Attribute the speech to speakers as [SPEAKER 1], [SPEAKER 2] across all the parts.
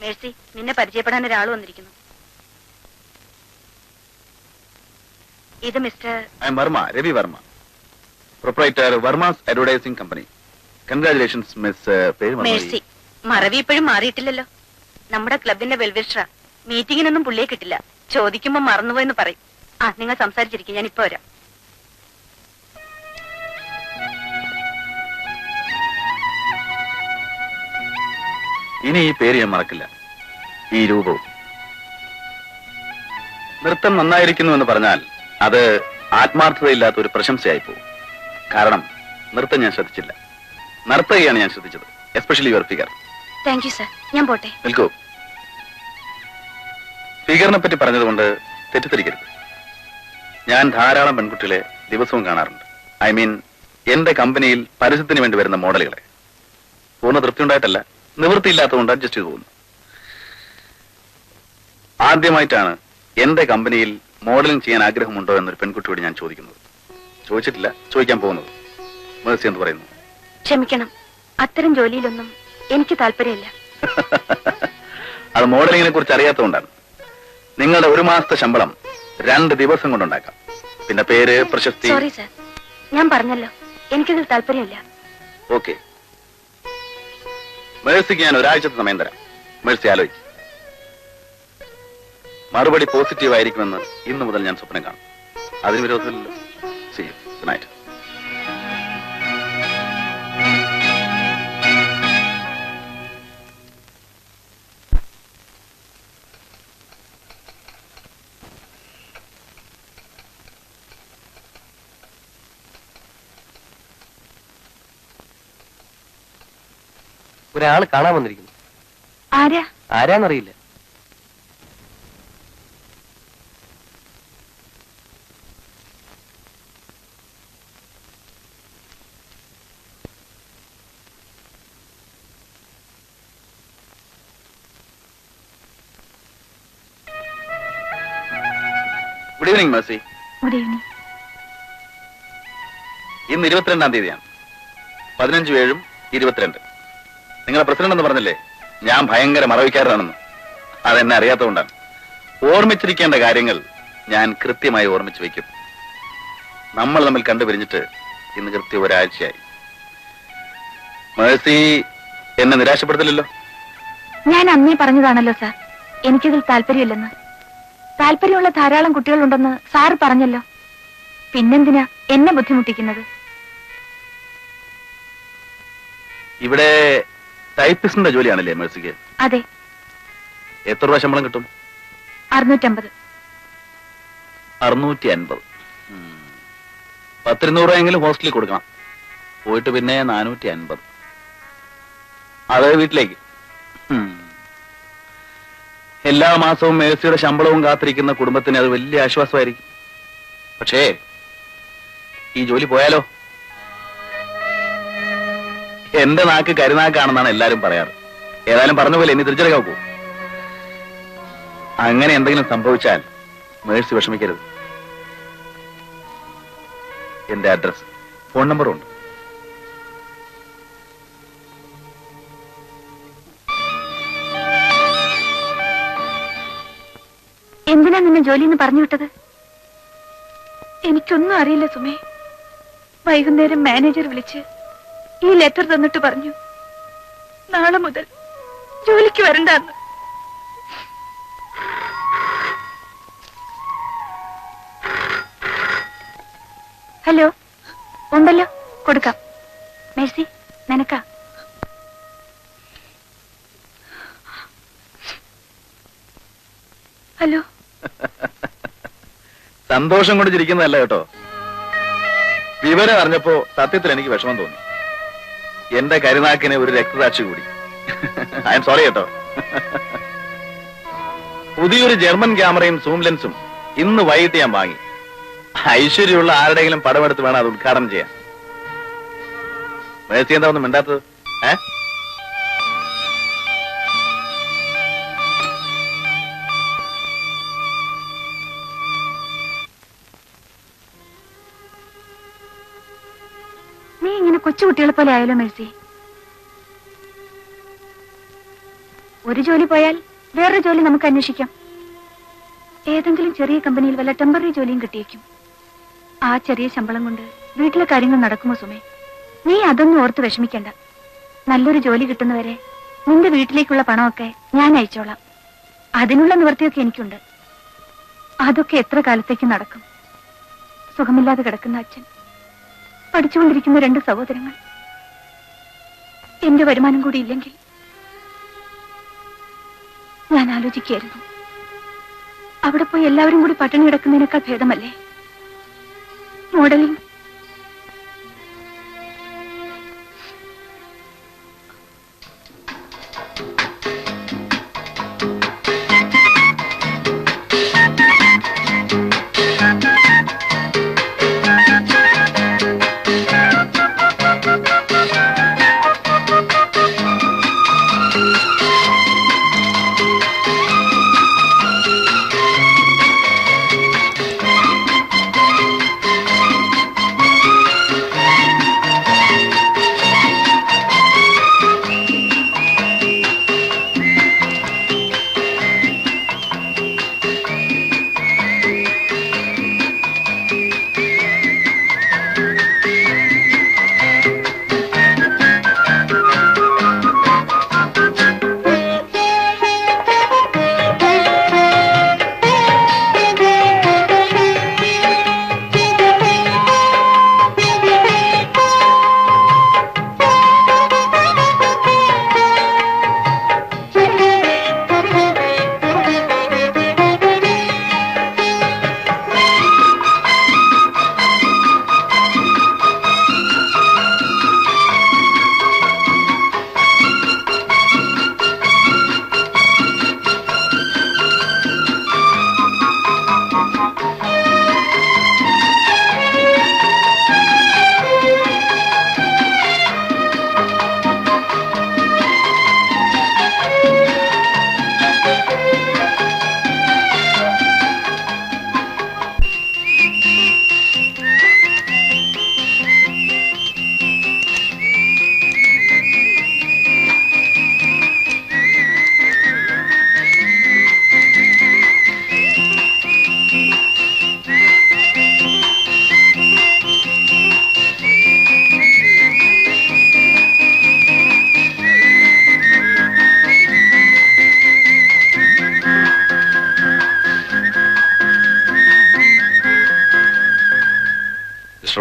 [SPEAKER 1] Mercy, നിന്നെ പരിചയപ്പെടാൻ ഒരാൾ വന്നിരിക്കുന്നു. ഇത് mister
[SPEAKER 2] Varma, Ravi Varma, proprietor Varmas advertising company. Congratulations miss.
[SPEAKER 1] Mercy. മറവി ഇപ്പോഴും മാറിയിട്ടില്ലല്ലോ. നമ്മുടെ ക്ലബിന്റെ വെൽവിഷറ. മീറ്റിങ്ങിനൊന്നും പുള്ളിയെ കിട്ടില്ല. ചോദിക്കുമ്പോ മറന്നുപോയെന്ന് പറയും. നിങ്ങൾ സംസാരിച്ചിരിക്കും, ഞാൻ ഇപ്പൊ വരാം.
[SPEAKER 2] ഇനി ഈ പേര് ഞാൻ മറക്കില്ല, ഈ രൂപവും. നൃത്തം നന്നായിരിക്കുന്നു എന്ന് പറഞ്ഞാൽ അത് ആത്മാർത്ഥതയില്ലാത്ത ഒരു പ്രശംസയായി പോകും. കാരണം നൃത്തം ഞാൻ ശ്രദ്ധിച്ചില്ല, നർത്തകിയാണ് ഞാൻ ശ്രദ്ധിച്ചത്. Especially your figure.
[SPEAKER 1] Thank you sir. ഞാൻ പോട്ടെ.
[SPEAKER 2] നിൽക്കൂ. ഫിഗറിനെ പറ്റി പറഞ്ഞതുകൊണ്ട് തെറ്റിദ്ധരിക്കരുത്. ഞാൻ ധാരാളം പെൺകുട്ടികളെ ദിവസവും കാണാറുണ്ട്. ഐ മീൻ, എന്റെ കമ്പനിയിൽ പരസ്യത്തിന് വേണ്ടി വരുന്ന മോഡലുകളെ. പൂർണ്ണ തൃപ്തി ഉണ്ടായിട്ടല്ല, നിവൃത്തിയില്ലാത്തതുകൊണ്ട് അഡ്ജസ്റ്റ് ചെയ്തു പോകുന്നു. ആദ്യമായിട്ടാണ് എന്റെ കമ്പനിയിൽ മോഡലിംഗ് ചെയ്യാൻ ആഗ്രഹമുണ്ടോ എന്നൊരു പെൺകുട്ടിയോട് ഞാൻ ചോദിക്കുന്നത്. ചോദിച്ചിട്ടില്ല, ചോദിക്കാൻ പോകുന്നത്. മേഴ്സി എന്ന് പറയുന്നു.
[SPEAKER 1] ക്ഷമിക്കണം, അത്തരം ജോലിയിലൊന്നും എനിക്ക് താല്പര്യമില്ല.
[SPEAKER 2] അത് മോഡലിംഗിനെ കുറിച്ച് അറിയാത്തതുകൊണ്ടാണ്. നിങ്ങളുടെ 1 മാസത്തെ ശമ്പളം 2 ദിവസം കൊണ്ടുണ്ടാക്കാം. പിന്നെ പേര്, പ്രശസ്തി.
[SPEAKER 1] സോറി സർ, ഞാൻ പറഞ്ഞല്ലോ, എനിക്കതിൽ താല്പര്യമില്ല.
[SPEAKER 2] ഓക്കെ, മേഴ്സിക്ക് ഞാൻ ഒരാഴ്ചത്തെ സമയം തരാം. മേഴ്സി ആലോചിക്കും. മറുപടി പോസിറ്റീവ് ആയിരിക്കുമെന്ന് ഇന്നു മുതൽ ഞാൻ സ്വപ്നം കാണും. അതിന് വിരോധമില്ലല്ലോ. See you. Good night.
[SPEAKER 3] ഒരാള് കാണാൻ വന്നിരിക്കുന്നു. ആരാന്നറിയില്ല.
[SPEAKER 2] Good evening Mercy.
[SPEAKER 1] Good evening.
[SPEAKER 2] ഇന്ന് 22-ാം തീയതിയാണ്. 15-7 22. നിങ്ങളെ പ്രസിഡന്റ് എന്ന് പറഞ്ഞില്ലേ, ഞാൻ ഭയങ്കര മറവിക്കാരനാണെന്ന്. അതെന്നെ അറിയാത്തതുകൊണ്ടാണ്. ഓർമ്മിച്ചിരിക്കേണ്ട കാര്യങ്ങൾ ഞാൻ കൃത്യമായി ഓർമ്മിച്ചു വയ്ക്കും. നമ്മൾ തമ്മിൽ കണ്ടുപിരിഞ്ഞിട്ട് ഇന്ന് കൃത്യം ഒരാഴ്ചയായി. മേഴ്സി എന്നെ നിരാശപ്പെടുത്തില്ലല്ലോ.
[SPEAKER 1] ഞാൻ അന്നേ പറഞ്ഞതാണല്ലോ സാർ, എനിക്കതിൽ താല്പര്യമില്ലെന്ന്. താല്പര്യമുള്ള ധാരാളം കുട്ടികളുണ്ടെന്ന് സാറ് പറഞ്ഞല്ലോ. പിന്നെന്തിനാ എന്നെ ബുദ്ധിമുട്ടിക്കുന്നത്?
[SPEAKER 2] ഇവിടെ ടൈപ്പിസ്റ്റിന്റെ ജോലിയാണല്ലേ മേഴ്സിക്ക്?
[SPEAKER 1] അതെ.
[SPEAKER 2] എത്ര രൂപ ശമ്പളം കിട്ടും?
[SPEAKER 1] 650.
[SPEAKER 2] 650. 10-200 രൂപയെങ്കിലും ഹോസ്റ്റലിൽ കൊടുക്കണം. പോയിട്ട് പിന്നെ 450. അത് വീട്ടിലേക്ക്. എല്ലാ മാസവും മേഴ്സിയുടെ ശമ്പളവും കാത്തിരിക്കുന്ന കുടുംബത്തിന് അത് വലിയ ആശ്വാസമായിരിക്കും. പക്ഷേ ഈ ജോലി പോയാലോ? എന്റെ നാക്ക് കരുനാക്കാണെന്നാണ് എല്ലാരും പറയാറ്. ഏതായാലും പറഞ്ഞ പോലെ ഇനി തിരിച്ചെടുക്കാൻ പോകും. അങ്ങനെ എന്തെങ്കിലും സംഭവിച്ചാൽ മേഴ്സി വിഷമിക്കരുത്. എന്റെ അഡ്രസ്, ഫോൺ നമ്പറും ഉണ്ട്.
[SPEAKER 1] എന്തിനാ നിന്നെ ജോലിന്ന് പറഞ്ഞു വിട്ടത്? എനിക്കൊന്നും അറിയില്ല സുമേ. വൈകുന്നേരം മാനേജർ വിളിച്ച് ഈ ലെറ്റർ തന്നിട്ട് പറഞ്ഞു, നാളെ മുതൽ ജോലിക്ക് വരണ്ടെന്ന്. ഹലോ, ഉണ്ടല്ലോ, കൊടുക്കാം. മേഴ്സി, നിനക്കാ. ഹലോ.
[SPEAKER 2] സന്തോഷം കൊണ്ട് ചിരിക്കുന്നതല്ല കേട്ടോ. വിവരം അറിഞ്ഞപ്പോ സത്യത്തിൽ എനിക്ക് വിഷമം തോന്നി. എന്റെ കരുനാക്കിന് ഒരു രക്തസാക്ഷി കൂടി. ഐ എം സോറി കേട്ടോ. പുതിയൊരു ജർമ്മൻ ക്യാമറയും സൂം ലെൻസും ഇന്ന് വൈകിട്ട് ഞാൻ വാങ്ങി. ഐശ്വര്യമുള്ള ആരുടെയെങ്കിലും പടമെടുത്ത് വേണം അത് ഉദ്ഘാടനം ചെയ്യാൻ. മേഴ്സി എന്താ ഒന്നും മിണ്ടാത്തത്?
[SPEAKER 1] നീ ഇങ്ങനെ കൊച്ചുകുട്ടികളെ പോലെ ആയാലോ മേഴ്സി? ഒരു ജോലി പോയാൽ വേറൊരു ജോലി നമുക്ക് അന്വേഷിക്കാം. ഏതെങ്കിലും ചെറിയ കമ്പനിയിൽ വല്ല ടെമ്പററി ജോലിയും കിട്ടിയേക്കും. ആ ചെറിയ ശമ്പളം കൊണ്ട് വീട്ടിലെ കാര്യങ്ങൾ നടക്കുമോ സുമേ? നീ അതൊന്നും ഓർത്ത് വിഷമിക്കണ്ട. നല്ലൊരു ജോലി കിട്ടുന്നവരെ നിന്റെ വീട്ടിലേക്കുള്ള പണമൊക്കെ ഞാൻ അയച്ചോളാം. അതിനുള്ള നിവൃത്തിയൊക്കെ എനിക്കുണ്ട്. അതൊക്കെ എത്ര കാലത്തേക്ക് നടക്കും? സുഖമില്ലാതെ കിടക്കുന്ന അച്ഛൻ, പഠിച്ചുകൊണ്ടിരിക്കുന്ന 2 സഹോദരങ്ങൾ, എന്റെ വരുമാനം കൂടി ഇല്ലെങ്കിൽ ഞാൻ ആലോചിക്കായിരുന്നു, അവിടെ പോയി എല്ലാവരും കൂടി പട്ടിണി കിടക്കുന്നതിനേക്കാൾ ഭേദമല്ലേ മോഡലിംഗ്.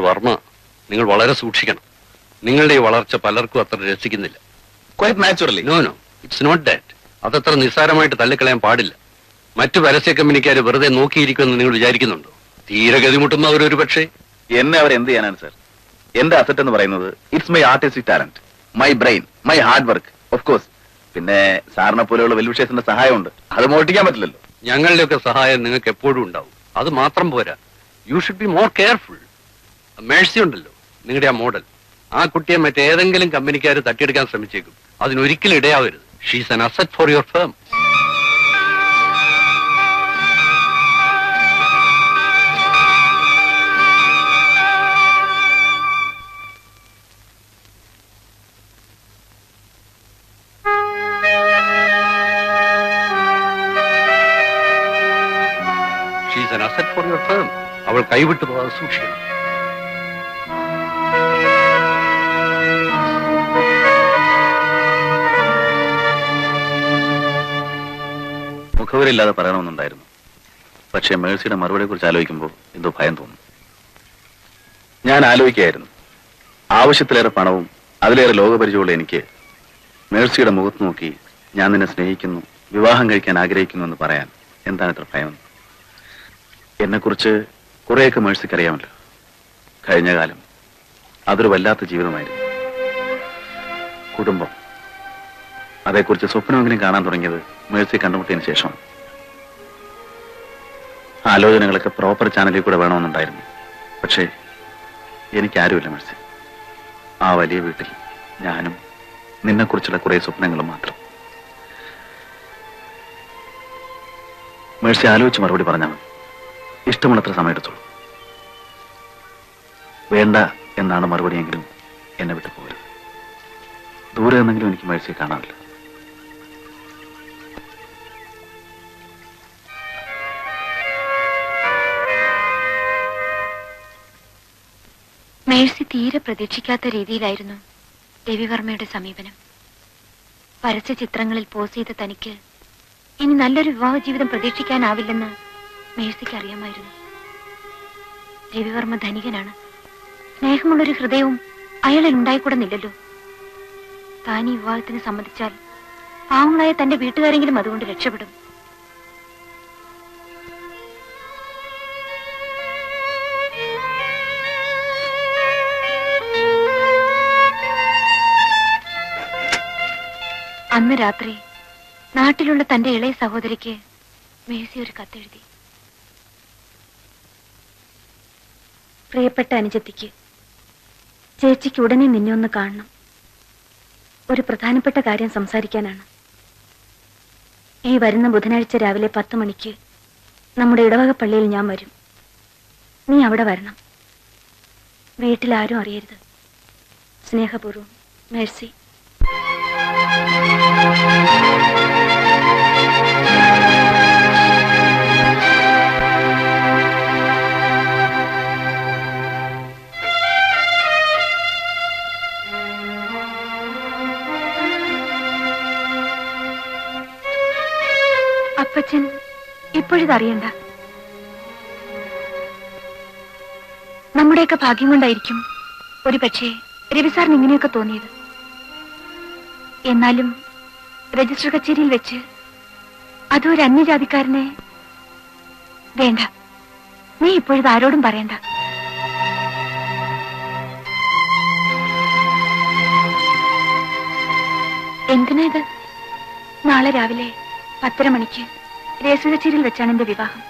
[SPEAKER 3] വർമ്മ, നിങ്ങൾ വളരെ സൂക്ഷിക്കണം. നിങ്ങളുടെ ഈ വളർച്ച പലർക്കും അത്ര രസിക്കുന്നില്ല.
[SPEAKER 2] Quite naturally.
[SPEAKER 3] No no, it's not that. അതത്ര നിസ്സാരമായിട്ട് തള്ളിക്കളയാൻ പാടില്ല. മറ്റു പരസ്യ കമ്പനിക്കാർ വെറുതെ നോക്കിയിരിക്കുമെന്ന് നിങ്ങൾ വിചാരിക്കുന്നുണ്ടോ? തീരെ ഗതിമുട്ടുന്നവരൊരു പക്ഷേ.
[SPEAKER 2] എന്നെ അവർ എന്ത് ചെയ്യാനാണ് സാർ? എന്റെ അസറ്റ് എന്ന് പറയുന്നത് it's my artistic talent, my brain, my hard work, of course. പിന്നെ സാറിനെ പോലെയുള്ള വെൽവിഷേഴ്സിന്റെ സഹായമുണ്ട്. അത് മോഷ്ടിക്കാൻ പറ്റില്ലല്ലോ.
[SPEAKER 3] ഞങ്ങളുടെയൊക്കെ സഹായം നിങ്ങൾക്ക് എപ്പോഴും ഉണ്ടാവും. അത് മാത്രം പോരാ, you should be more careful. Mercy ഉണ്ടല്ലോ, നിങ്ങളുടെ ആ മോഡൽ, ആ കുട്ടിയെ മറ്റേതെങ്കിലും കമ്പനിക്കാർ തട്ടിയെടുക്കാൻ ശ്രമിച്ചേക്കും. അതിനൊരിക്കലും ഇടയാവരുത്. She's an asset for your firm. She's an asset for your firm. അവൾ കൈവിട്ടു പോകാതെ സൂക്ഷിക്കണം.
[SPEAKER 2] മുഖവരില്ലാതെ പറയണമെന്നുണ്ടായിരുന്നു. പക്ഷേ മേഴ്സിയുടെ മറുപടിയെ കുറിച്ച് ആലോചിക്കുമ്പോൾ എന്തോ ഭയം തോന്നുന്നു. ഞാൻ ആലോചിക്കുകയായിരുന്നു, ആവശ്യത്തിലേറെ പണവും അതിലേറെ ലോകപരിചയമുള്ള എനിക്ക് മേഴ്സിയുടെ മുഖത്ത് നോക്കി ഞാൻ നിന്നെ സ്നേഹിക്കുന്നു, വിവാഹം കഴിക്കാൻ ആഗ്രഹിക്കുന്നു എന്ന് പറയാൻ എന്താണ് ഇത്ര ഭയം? എന്നെക്കുറിച്ച് കുറേയൊക്കെ മേഴ്സിക്ക് അറിയാമല്ലോ. കഴിഞ്ഞ കാലം അതൊരു വല്ലാത്ത ജീവിതമായിരുന്നു. കുടുംബം, അതേക്കുറിച്ച് സ്വപ്നമെങ്കിലും കാണാൻ തുടങ്ങിയത് മേഴ്സി കണ്ടുമുട്ടിയതിന് ശേഷം. ആലോചനകളൊക്കെ പ്രോപ്പർ ചാനലിൽ കൂടെ വേണമെന്നുണ്ടായിരുന്നു. പക്ഷേ എനിക്കാരുമില്ല മേഴ്സി. ആ വലിയ വീട്ടിൽ ഞാനും നിന്നെക്കുറിച്ചുള്ള കുറേ സ്വപ്നങ്ങളും മാത്രം. മേഴ്സി ആലോചിച്ച് മറുപടി പറഞ്ഞാൽ മതി. ഇഷ്ടമുള്ളത്ര സമയം എടുത്തോളൂ. വേണ്ട എന്നാണ് മറുപടിയെങ്കിലും എന്നെ വിട്ടു പോകരുത്. ദൂരെ നിന്നെങ്കിലും എനിക്ക് മേഴ്സിയെ കാണാമല്ലോ.
[SPEAKER 1] മേഴ്സി തീരെ പ്രതീക്ഷിക്കാത്ത രീതിയിലായിരുന്നു രവിവർമ്മയുടെ സമീപനം. പരസ്യ ചിത്രങ്ങളിൽ പോസ് ചെയ്ത തനിക്ക് ഇനി നല്ലൊരു വിവാഹ ജീവിതം പ്രതീക്ഷിക്കാനാവില്ലെന്ന് മേഴ്സിക്ക് അറിയാമായിരുന്നു. രവിവർമ്മ ധനികനാണ്. സ്നേഹമുള്ളൊരു ഹൃദയവും അയാളിൽ ഉണ്ടായിക്കൂടുന്നില്ലല്ലോ. താൻ ഈ വിവാഹത്തിന് സമ്മതിച്ചാൽ പാവങ്ങളായ തന്റെ വീട്ടുകാരെങ്കിലും അതുകൊണ്ട് രക്ഷപ്പെടും. അന്ന് രാത്രി നാട്ടിലുള്ള തന്റെ ഇളയ സഹോദരിക്ക് മേഴ്സി ഒരു കത്തെഴുതി. പ്രിയപ്പെട്ട അനുജത്തിക്ക്, ചേച്ചിക്ക് ഉടനെ നിന്നെ ഒന്ന് കാണണം. ഒരു പ്രധാനപ്പെട്ട കാര്യം സംസാരിക്കാനാണ്. ഈ വരുന്ന ബുധനാഴ്ച രാവിലെ 10 മണിക്ക് നമ്മുടെ ഇടവക പള്ളിയിൽ ഞാൻ വരും. നീ അവിടെ വരണം. വീട്ടിൽ ആരും അറിയരുത്. സ്നേഹപൂർവ്വം, മേഴ്സി. അപ്പച്ചൻ ഇപ്പോഴിതറിയണ്ട. നമ്മുടെയൊക്കെ ഭാഗ്യം കൊണ്ടായിരിക്കും ഒരു പക്ഷേ രവിസാറിന് ഇങ്ങനെയൊക്കെ തോന്നിയത്. എന്നാലും രജിസ്റ്റർ കച്ചേരിയിൽ വെച്ച് അതൊരു അന്യജാതിക്കാരനെ വേണ്ട. നീ ഇപ്പോഴിത് ആരോടും പറയണ്ട. എന്തിനാ ഇത്? നാളെ രാവിലെ 10:30 മണിക്ക് രജിസ്റ്റർ കച്ചേരിയിൽ വെച്ചാണ് എന്റെ വിവാഹം.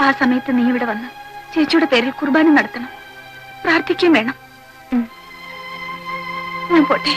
[SPEAKER 1] ആ സമയത്ത് നീ ഇവിടെ വന്ന് ചേച്ചിയുടെ പേരിൽ കുർബാന നടത്തണം. പ്രാർത്ഥിക്കുകയും വേണം. ഞാൻ പോട്ടെ.